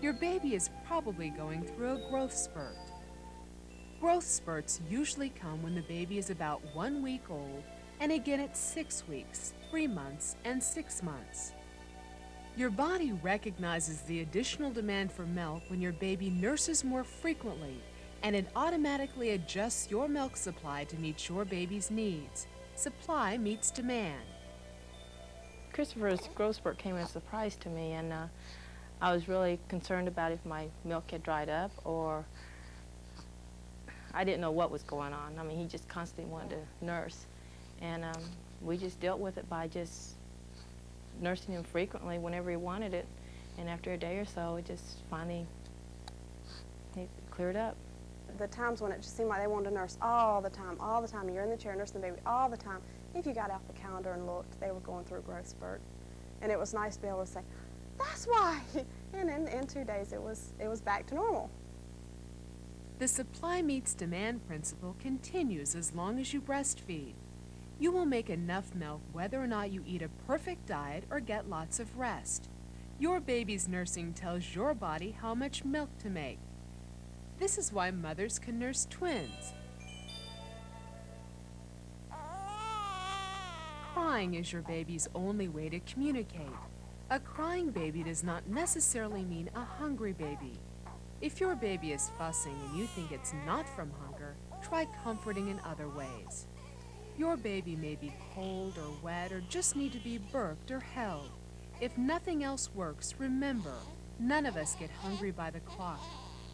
Your baby is probably going through a growth spurt. Growth spurts usually come when the baby is about 1 week old and again at 6 weeks, 3 months, and 6 months. Your body recognizes the additional demand for milk when your baby nurses more frequently, and it automatically adjusts your milk supply to meet your baby's needs. Supply meets demand. Christopher's growth spurt came as a surprise to me, and I was really concerned about if my milk had dried up, or I didn't know what was going on. I mean, he just constantly wanted to nurse, and we just dealt with it by just nursing him frequently whenever he wanted it, and after a day or so, it just finally cleared up. The times when it just seemed like they wanted to nurse all the time, you're in the chair nursing the baby all the time. If you got out the calendar and looked, they were going through a growth spurt. And it was nice to be able to say, that's why. And in 2 days, it was back to normal. The supply meets demand principle continues as long as you breastfeed. You will make enough milk whether or not you eat a perfect diet or get lots of rest. Your baby's nursing tells your body how much milk to make. This is why mothers can nurse twins. Crying is your baby's only way to communicate. A crying baby does not necessarily mean a hungry baby. If your baby is fussing and you think it's not from hunger, try comforting in other ways. Your baby may be cold or wet or just need to be burped or held. If nothing else works, remember, none of us get hungry by the clock.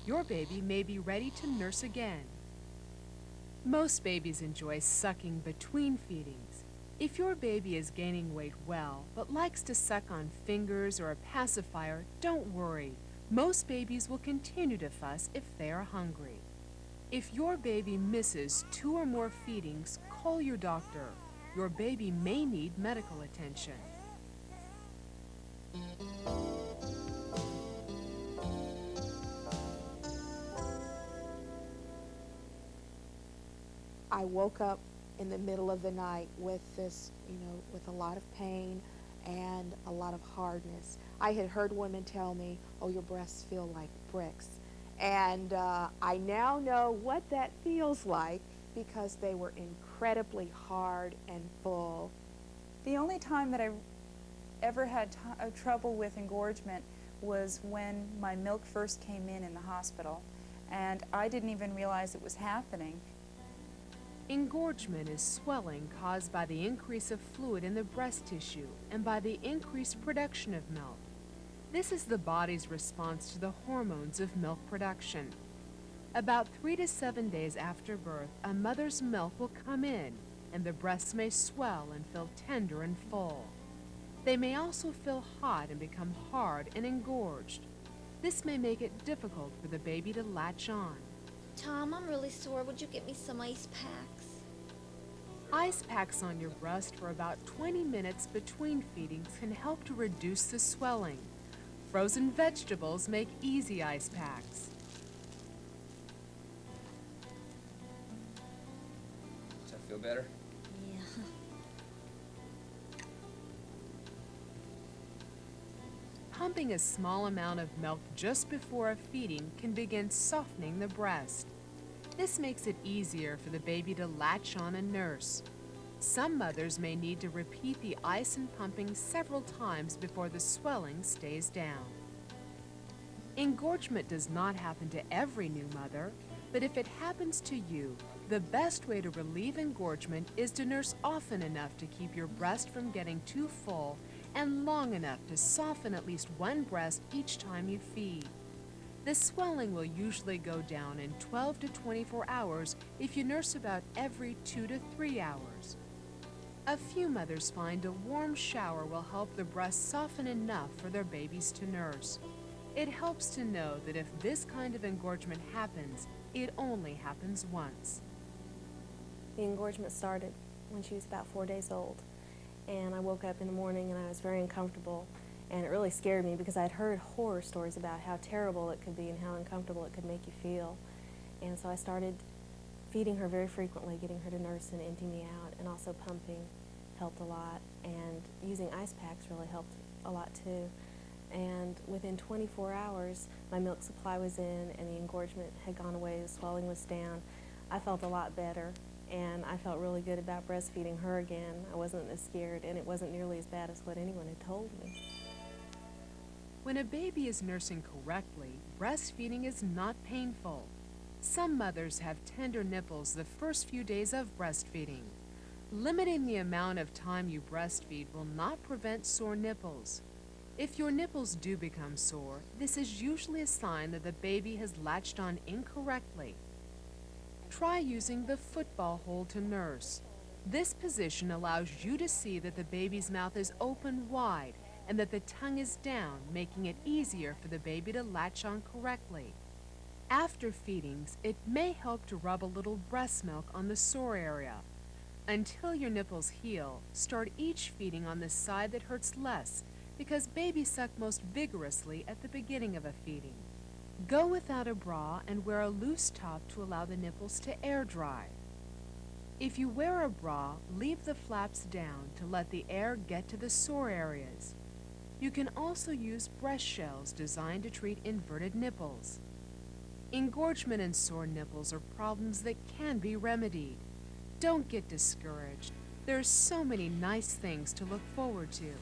Your baby may be ready to nurse again. Most babies enjoy sucking between feedings. If your baby is gaining weight well, but likes to suck on fingers or a pacifier, don't worry. Most babies will continue to fuss if they are hungry. If your baby misses 2 or more feedings, call your doctor. Your baby may need medical attention. I woke up in the middle of the night with this, with a lot of pain and a lot of hardness. I had heard women tell me, oh, your breasts feel like bricks. And I now know what that feels like because they were incredibly hard and full. The only time that I ever had trouble with engorgement was when my milk first came in the hospital, and I didn't even realize it was happening. Engorgement is swelling caused by the increase of fluid in the breast tissue and by the increased production of milk. This is the body's response to the hormones of milk production. About 3 to 7 days after birth, a mother's milk will come in, and the breasts may swell and feel tender and full. They may also feel hot and become hard and engorged. This may make it difficult for the baby to latch on. Tom, I'm really sore. Would you get me some ice packs? Ice packs on your breast for about 20 minutes between feedings can help to reduce the swelling. Frozen vegetables make easy ice packs. Does that feel better? Yeah. Pumping a small amount of milk just before a feeding can begin softening the breast. This makes it easier for the baby to latch on and nurse. Some mothers may need to repeat the ice and pumping several times before the swelling stays down. Engorgement does not happen to every new mother, but if it happens to you, the best way to relieve engorgement is to nurse often enough to keep your breast from getting too full and long enough to soften at least one breast each time you feed. The swelling will usually go down in 12 to 24 hours if you nurse about every 2 to 3 hours. A few mothers find a warm shower will help the breast soften enough for their babies to nurse. It helps to know that if this kind of engorgement happens, it only happens once. The engorgement started when she was about 4 days old. And I woke up in the morning and I was very uncomfortable, and it really scared me because I'd heard horror stories about how terrible it could be and how uncomfortable it could make you feel. And so I started feeding her very frequently, getting her to nurse and empty me out, and also pumping helped a lot, and using ice packs really helped a lot too. And within 24 hours, my milk supply was in and the engorgement had gone away, the swelling was down. I felt a lot better, and I felt really good about breastfeeding her again. I wasn't as scared, and it wasn't nearly as bad as what anyone had told me. When a baby is nursing correctly, breastfeeding is not painful. Some mothers have tender nipples the first few days of breastfeeding. Limiting the amount of time you breastfeed will not prevent sore nipples. If your nipples do become sore, this is usually a sign that the baby has latched on incorrectly. Try using the football hold to nurse. This position allows you to see that the baby's mouth is open wide and that the tongue is down, making it easier for the baby to latch on correctly. After feedings, it may help to rub a little breast milk on the sore area. Until your nipples heal, start each feeding on the side that hurts less, because babies suck most vigorously at the beginning of a feeding. Go without a bra and wear a loose top to allow the nipples to air dry. If you wear a bra, leave the flaps down to let the air get to the sore areas. You can also use breast shells designed to treat inverted nipples. Engorgement and sore nipples are problems that can be remedied. Don't get discouraged. There are so many nice things to look forward to.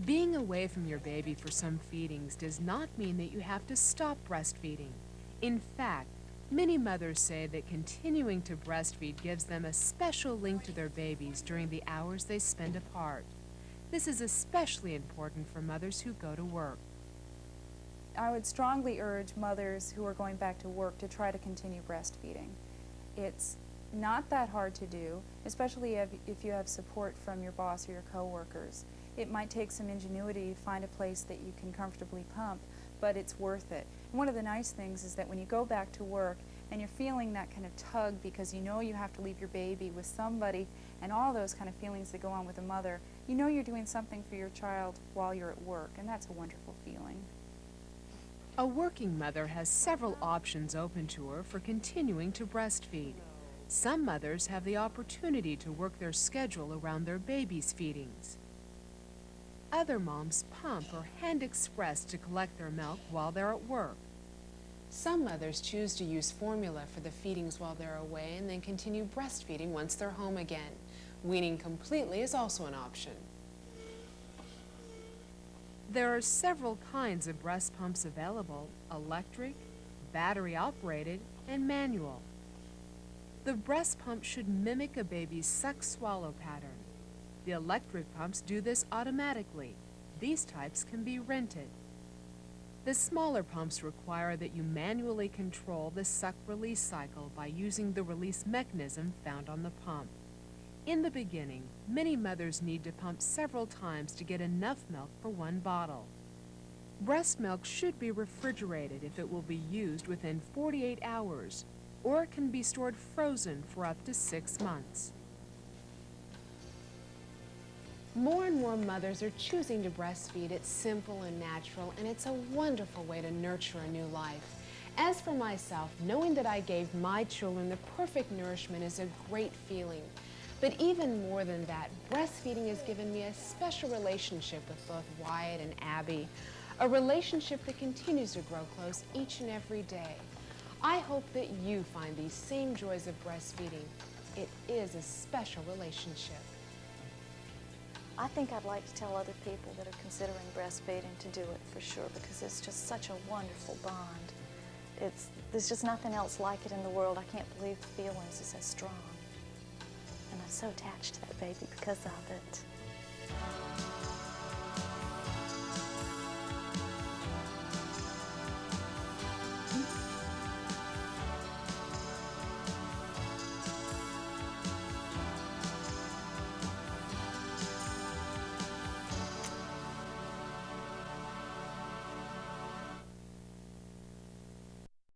Being away from your baby for some feedings does not mean that you have to stop breastfeeding. In fact, many mothers say that continuing to breastfeed gives them a special link to their babies during the hours they spend apart. This is especially important for mothers who go to work. I would strongly urge mothers who are going back to work to try to continue breastfeeding. It's not that hard to do, especially if you have support from your boss or your coworkers. It might take some ingenuity to find a place that you can comfortably pump, but it's worth it. And one of the nice things is that when you go back to work and you're feeling that kind of tug because you know you have to leave your baby with somebody and all those kind of feelings that go on with a mother, you know you're doing something for your child while you're at work, and that's a wonderful feeling. A working mother has several options open to her for continuing to breastfeed. Some mothers have the opportunity to work their schedule around their baby's feedings. Other moms pump or hand express to collect their milk while they're at work. Some mothers choose to use formula for the feedings while they're away and then continue breastfeeding once they're home again. Weaning completely is also an option. There are several kinds of breast pumps available: electric, battery-operated, and manual. The breast pump should mimic a baby's suck-swallow pattern. The electric pumps do this automatically. These types can be rented. The smaller pumps require that you manually control the suck-release cycle by using the release mechanism found on the pump. In the beginning, many mothers need to pump several times to get enough milk for one bottle. Breast milk should be refrigerated if it will be used within 48 hours, or it can be stored frozen for up to 6 months. More and more mothers are choosing to breastfeed. It's simple and natural, and it's a wonderful way to nurture a new life. As for myself, knowing that I gave my children the perfect nourishment is a great feeling. But even more than that, breastfeeding has given me a special relationship with both Wyatt and Abby, a relationship that continues to grow close each and every day. I hope that you find these same joys of breastfeeding. It is a special relationship. I think I'd like to tell other people that are considering breastfeeding to do it for sure, because it's just such a wonderful bond. There's just nothing else like it in the world. I can't believe the feelings are so strong. And I'm so attached to that baby because of it.